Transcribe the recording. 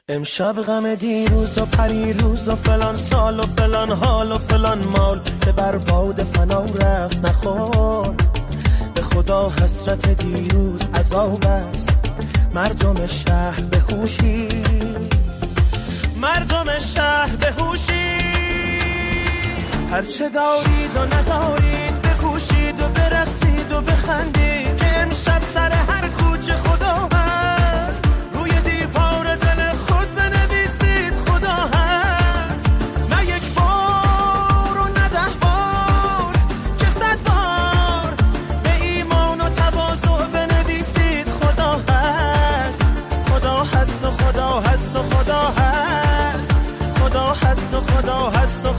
امشب غم دیروز و پریروز و فلان سال و فلان حال و فلان مال که بر باد فنا رفت نخور. به خدا حسرت دیروز عذاب است. مردم شهر به هوشی، مردم شهر به هوشی، هرچه دارید و ندارید بکوشید و برقصید و بخندید که امشب سر هر کوچه خدا هست. روی دیوار دل خود بنویسید خدا هست. نه یک بار و نه 10 بار که 100 بار به ایمان و تواضع بنویسید خدا هست. خدا هست و خدا هست و خدا هست. خدا هست و خدا هست و